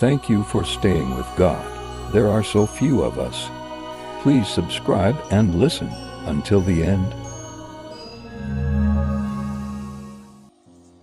Thank you for staying with God. There are so few of us. Please subscribe and listen until the end.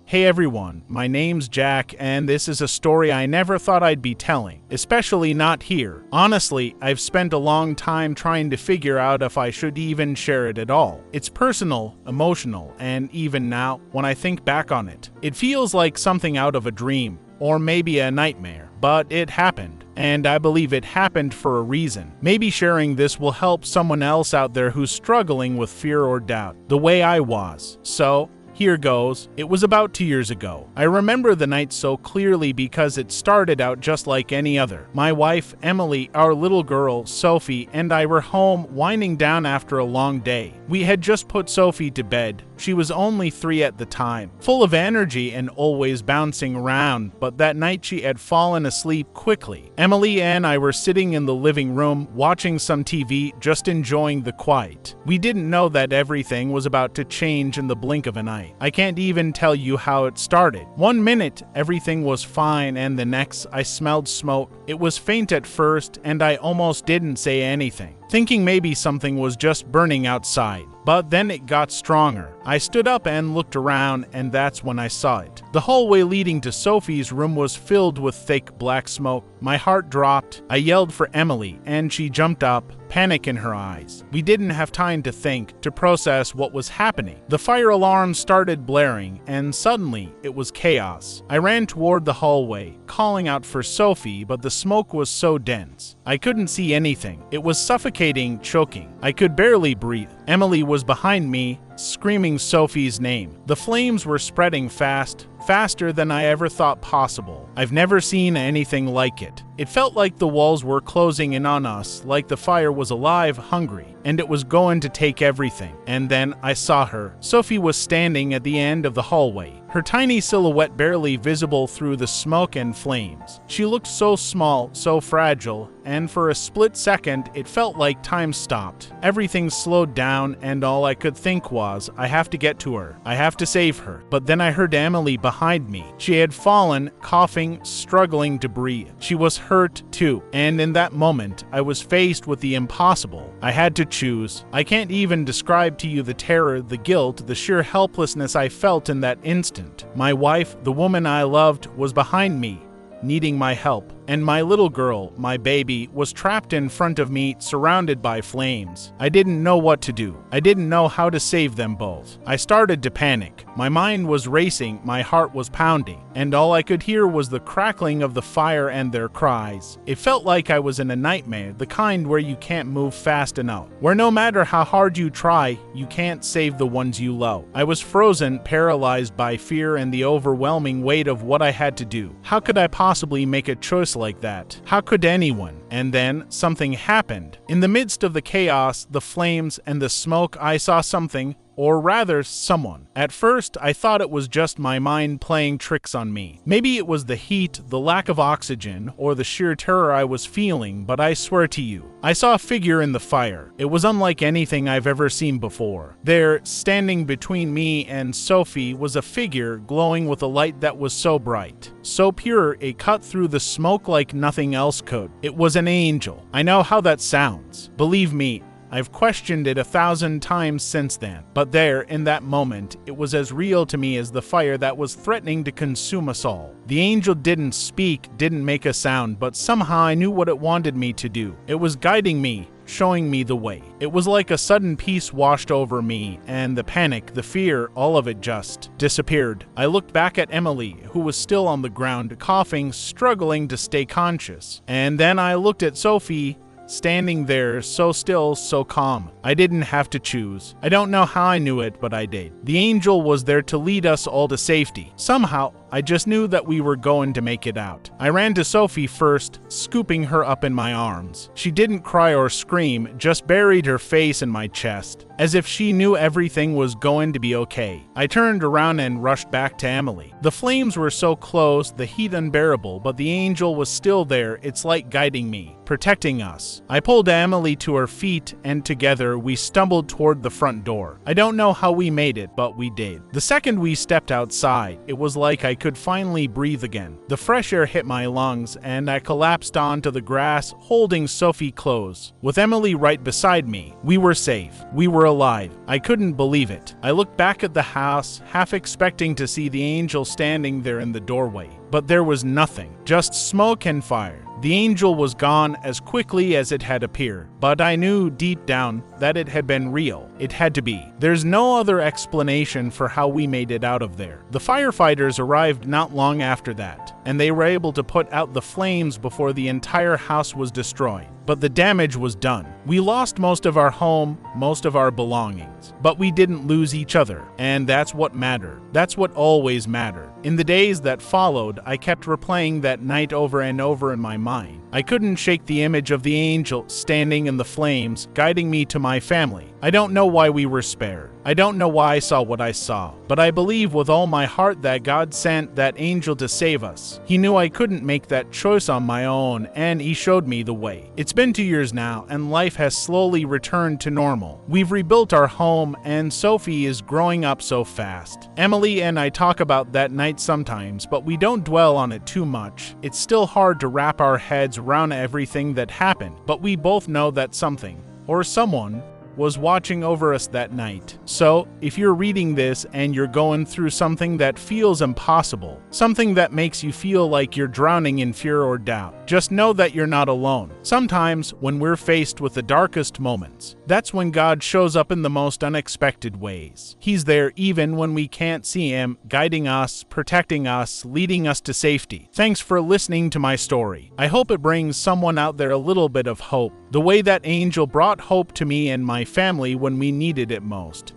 Hey everyone, my name's Jack, and this is a story I never thought I'd be telling, especially not here. Honestly, I've spent a long time trying to figure out if I should even share it at all. It's personal, emotional, and even now, when I think back on it, it feels like something out of a dream, or maybe a nightmare, but it happened. And I believe it happened for a reason. Maybe sharing this will help someone else out there who's struggling with fear or doubt, the way I was. So, here goes. It was about 2 years ago. I remember the night so clearly because it started out just like any other. My wife, Emily, our little girl, Sophie, and I were home winding down after a long day. We had just put Sophie to bed. She was only 3 at the time, full of energy and always bouncing around, but that night she had fallen asleep quickly. Emily and I were sitting in the living room watching some TV, just enjoying the quiet. We didn't know that everything was about to change in the blink of an eye. I can't even tell you how it started. 1 minute, everything was fine, and the next, I smelled smoke. It was faint at first, and I almost didn't say anything, thinking maybe something was just burning outside. But then it got stronger. I stood up and looked around, and that's when I saw it. The hallway leading to Sophie's room was filled with thick black smoke. My heart dropped. I yelled for Emily, and she jumped up, panic in her eyes. We didn't have time to think, to process what was happening. The fire alarm started blaring, and suddenly it was chaos. I ran toward the hallway, calling out for Sophie, but the smoke was so dense. I couldn't see anything. It was suffocating, choking. I could barely breathe. Emily was behind me, screaming Sophie's name. The flames were spreading fast, faster than I ever thought possible. I've never seen anything like it. It felt like the walls were closing in on us, like the fire was alive, hungry, and it was going to take everything. And then I saw her. Sophie was standing at the end of the hallway, her tiny silhouette barely visible through the smoke and flames. She looked so small, so fragile, and for a split second, it felt like time stopped. Everything slowed down, and all I could think was, I have to get to her. I have to save her. But then I heard Emily behind me. She had fallen, coughing, struggling to breathe. She was hurt too, and in that moment, I was faced with the impossible. I had to choose. I can't even describe to you the terror, the guilt, the sheer helplessness I felt in that instant. My wife, the woman I loved, was behind me, needing my help, and my little girl, my baby, was trapped in front of me, surrounded by flames. I didn't know what to do. I didn't know how to save them both. I started to panic. My mind was racing, my heart was pounding, and all I could hear was the crackling of the fire and their cries. It felt like I was in a nightmare, the kind where you can't move fast enough, where no matter how hard you try, you can't save the ones you love. I was frozen, paralyzed by fear and the overwhelming weight of what I had to do. How could I possibly make a choice like that? How could anyone? And then something happened. In the midst of the chaos, the flames, and the smoke, I saw something, or rather someone. At first, I thought it was just my mind playing tricks on me. Maybe it was the heat, the lack of oxygen, or the sheer terror I was feeling, but I swear to you, I saw a figure in the fire. It was unlike anything I've ever seen before. There, standing between me and Sophie, was a figure glowing with a light that was so bright, so pure it cut through the smoke like nothing else could. It was an angel. I know how that sounds. Believe me, I've questioned it 1,000 times since then, but there, in that moment, it was as real to me as the fire that was threatening to consume us all. The angel didn't speak, didn't make a sound, but somehow I knew what it wanted me to do. It was guiding me, showing me the way. It was like a sudden peace washed over me, and the panic, the fear, all of it just disappeared. I looked back at Emily, who was still on the ground, coughing, struggling to stay conscious. And then I looked at Sophie, standing there, so still, so calm. I didn't have to choose. I don't know how I knew it, but I did. The angel was there to lead us all to safety. Somehow, I just knew that we were going to make it out. I ran to Sophie first, scooping her up in my arms. She didn't cry or scream, just buried her face in my chest, as if she knew everything was going to be okay. I turned around and rushed back to Emily. The flames were so close, the heat unbearable, but the angel was still there, its light guiding me, protecting us. house. I pulled Emily to her feet, and together we stumbled toward the front door. I don't know how we made it, but we did. The second we stepped outside, it was like I could finally breathe again. The fresh air hit my lungs, and I collapsed onto the grass, holding Sophie close. With Emily right beside me, we were safe. We were alive. I couldn't believe it. I looked back at the house, half expecting to see the angel standing there in the doorway. But there was nothing, just smoke and fire. The angel was gone as quickly as it had appeared, but I knew deep down that it had been real. It had to be. There's no other explanation for how we made it out of there. The firefighters arrived not long after that, and they were able to put out the flames before the entire house was destroyed. But the damage was done. We lost most of our home, most of our belongings, but we didn't lose each other, and that's what mattered. That's what always mattered. In the days that followed, I kept replaying that night over and over in my mind. I couldn't shake the image of the angel standing in the flames, guiding me to my family. I don't know why we were spared. I don't know why I saw what I saw, but I believe with all my heart that God sent that angel to save us. He knew I couldn't make that choice on my own, and he showed me the way. It's been 2 years now, and life has slowly returned to normal. We've rebuilt our home, and Sophie is growing up so fast. Emily and I talk about that night sometimes, but we don't dwell on it too much. It's still hard to wrap our heads around everything that happened, but we both know that something, or someone, was watching over us that night. So, if you're reading this and you're going through something that feels impossible, something that makes you feel like you're drowning in fear or doubt, just know that you're not alone. Sometimes, when we're faced with the darkest moments, that's when God shows up in the most unexpected ways. He's there even when we can't see him, guiding us, protecting us, leading us to safety. Thanks for listening to my story. I hope it brings someone out there a little bit of hope, the way that angel brought hope to me and my family when we needed it most.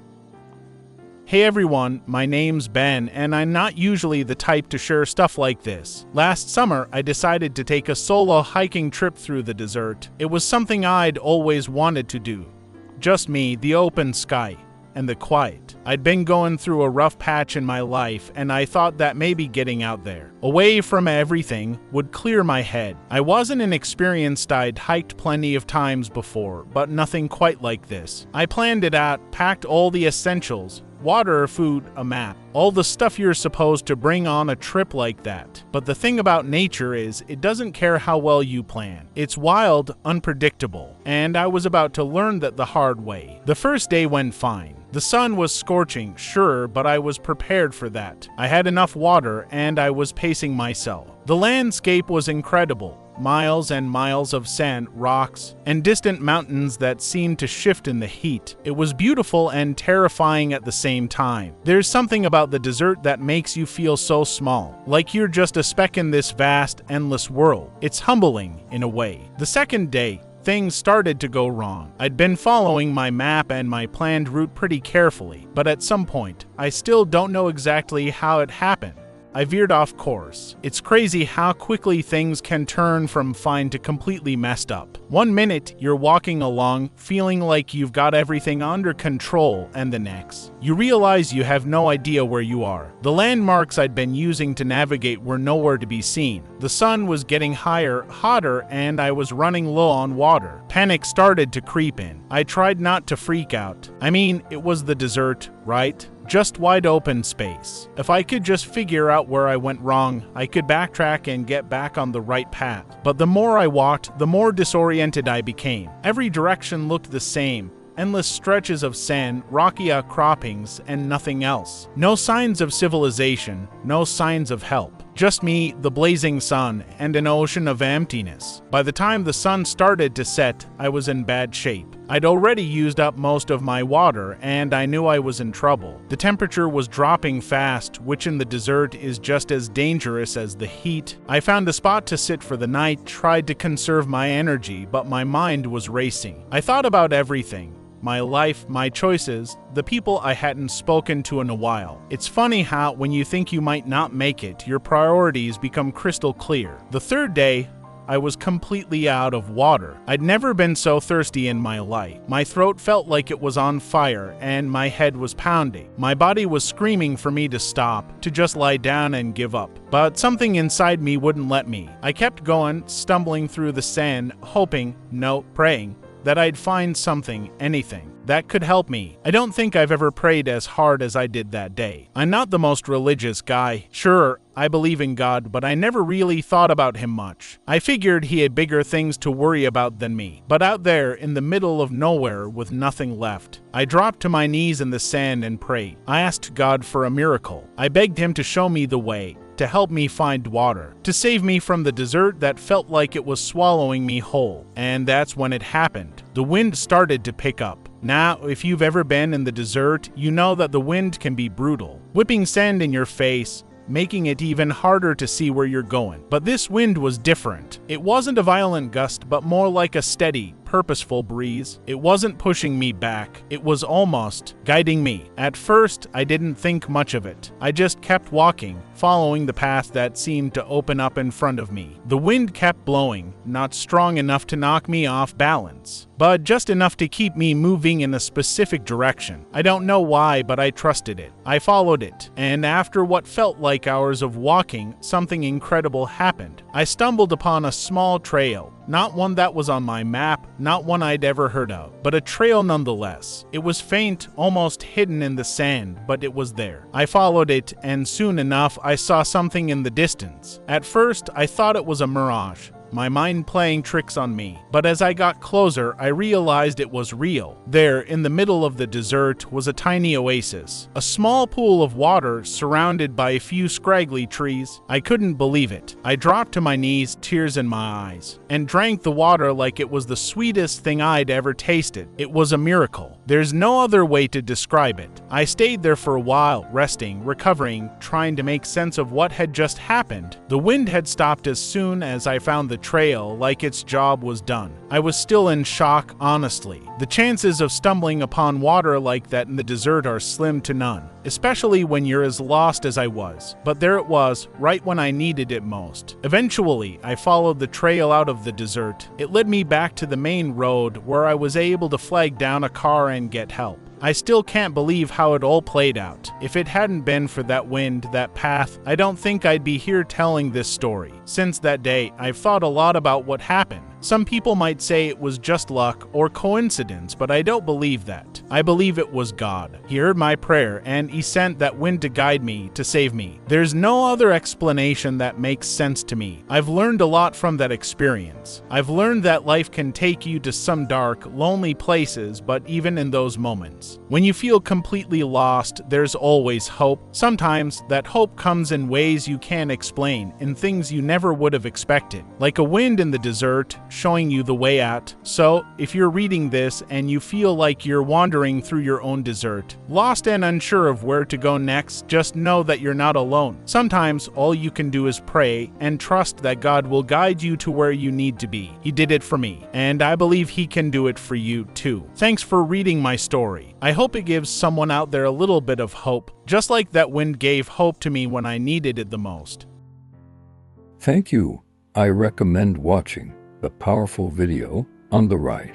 Hey everyone, my name's Ben, and I'm not usually the type to share stuff like this. Last summer, I decided to take a solo hiking trip through the desert. It was something I'd always wanted to do. Just me, the open sky, and the quiet. I'd been going through a rough patch in my life, and I thought that maybe getting out there, away from everything, would clear my head. I wasn't inexperienced. I'd hiked plenty of times before, but nothing quite like this. I planned it out, packed all the essentials, water, food, a map, all the stuff you're supposed to bring on a trip like that. But the thing about nature is, it doesn't care how well you plan. It's wild, unpredictable, and I was about to learn that the hard way. The first day went fine. The sun was scorching, sure, but I was prepared for that. I had enough water, and I was pacing myself. The landscape was incredible. Miles and miles of sand, rocks, and distant mountains that seemed to shift in the heat. It was beautiful and terrifying at the same time. There's something about the desert that makes you feel so small, like you're just a speck in this vast, endless world. It's humbling, in a way. The second day, things started to go wrong. I'd been following my map and my planned route pretty carefully, but at some point, I still don't know exactly how it happened. I veered off course. It's crazy how quickly things can turn from fine to completely messed up. 1 minute, you're walking along, feeling like you've got everything under control, and the next, you realize you have no idea where you are. The landmarks I'd been using to navigate were nowhere to be seen. The sun was getting higher, hotter, and I was running low on water. Panic started to creep in. I tried not to freak out. I mean, it was the desert, right? Just wide open space. If I could just figure out where I went wrong, I could backtrack and get back on the right path. But the more I walked, the more disoriented I became. Every direction looked the same. Endless stretches of sand, rocky outcroppings, and nothing else. No signs of civilization, no signs of help. Just me, the blazing sun, and an ocean of emptiness. By the time the sun started to set, I was in bad shape. I'd already used up most of my water, and I knew I was in trouble. The temperature was dropping fast, which in the desert is just as dangerous as the heat. I found a spot to sit for the night, tried to conserve my energy, but my mind was racing. I thought about everything. My life, my choices, the people I hadn't spoken to in a while. It's funny how, when you think you might not make it, your priorities become crystal clear. The third day, I was completely out of water. I'd never been so thirsty in my life. My throat felt like it was on fire and my head was pounding. My body was screaming for me to stop, to just lie down and give up. But something inside me wouldn't let me. I kept going, stumbling through the sand, hoping, no, praying, that I'd find something, anything, that could help me. I don't think I've ever prayed as hard as I did that day. I'm not the most religious guy. Sure, I believe in God, but I never really thought about him much. I figured he had bigger things to worry about than me. But out there, in the middle of nowhere, with nothing left, I dropped to my knees in the sand and prayed. I asked God for a miracle. I begged him to show me the way, to help me find water, to save me from the desert that felt like it was swallowing me whole. And that's when it happened. The wind started to pick up. Now, if you've ever been in the desert, you know that the wind can be brutal, whipping sand in your face, making it even harder to see where you're going. But this wind was different. It wasn't a violent gust, but more like a steady, purposeful breeze. It wasn't pushing me back. It was almost guiding me. At first, I didn't think much of it. I just kept walking, following the path that seemed to open up in front of me. The wind kept blowing, not strong enough to knock me off balance, but just enough to keep me moving in a specific direction. I don't know why, but I trusted it. I followed it, and after what felt like hours of walking, something incredible happened. I stumbled upon a small trail. Not one that was on my map, not one I'd ever heard of, but a trail nonetheless. It was faint, almost hidden in the sand, but it was there. I followed it, and soon enough I saw something in the distance. At first, I thought it was a mirage, my mind playing tricks on me. But as I got closer, I realized it was real. There, in the middle of the desert, was a tiny oasis. A small pool of water surrounded by a few scraggly trees. I couldn't believe it. I dropped to my knees, tears in my eyes, and drank the water like it was the sweetest thing I'd ever tasted. It was a miracle. There's no other way to describe it. I stayed there for a while, resting, recovering, trying to make sense of what had just happened. The wind had stopped as soon as I found the trail, like its job was done. I was still in shock, honestly. The chances of stumbling upon water like that in the desert are slim to none, especially when you're as lost as I was. But there it was, right when I needed it most. Eventually, I followed the trail out of the desert. It led me back to the main road, where I was able to flag down a car and get help. I still can't believe how it all played out. If it hadn't been for that wind, that path, I don't think I'd be here telling this story. Since that day, I've thought a lot about what happened. Some people might say it was just luck or coincidence, but I don't believe that. I believe it was God. He heard my prayer, and he sent that wind to guide me, to save me. There's no other explanation that makes sense to me. I've learned a lot from that experience. I've learned that life can take you to some dark, lonely places, but even in those moments, when you feel completely lost, there's always hope. Sometimes that hope comes in ways you can't explain, in things you never would have expected, like a wind in the desert, showing you the way out. So, if you're reading this and you feel like you're wandering through your own desert, lost and unsure of where to go next, just know that you're not alone. Sometimes all you can do is pray and trust that God will guide you to where you need to be. He did it for me, and I believe he can do it for you too. Thanks for reading my story. I hope it gives someone out there a little bit of hope, just like that wind gave hope to me when I needed it the most. Thank you. I recommend watching the powerful video on the right.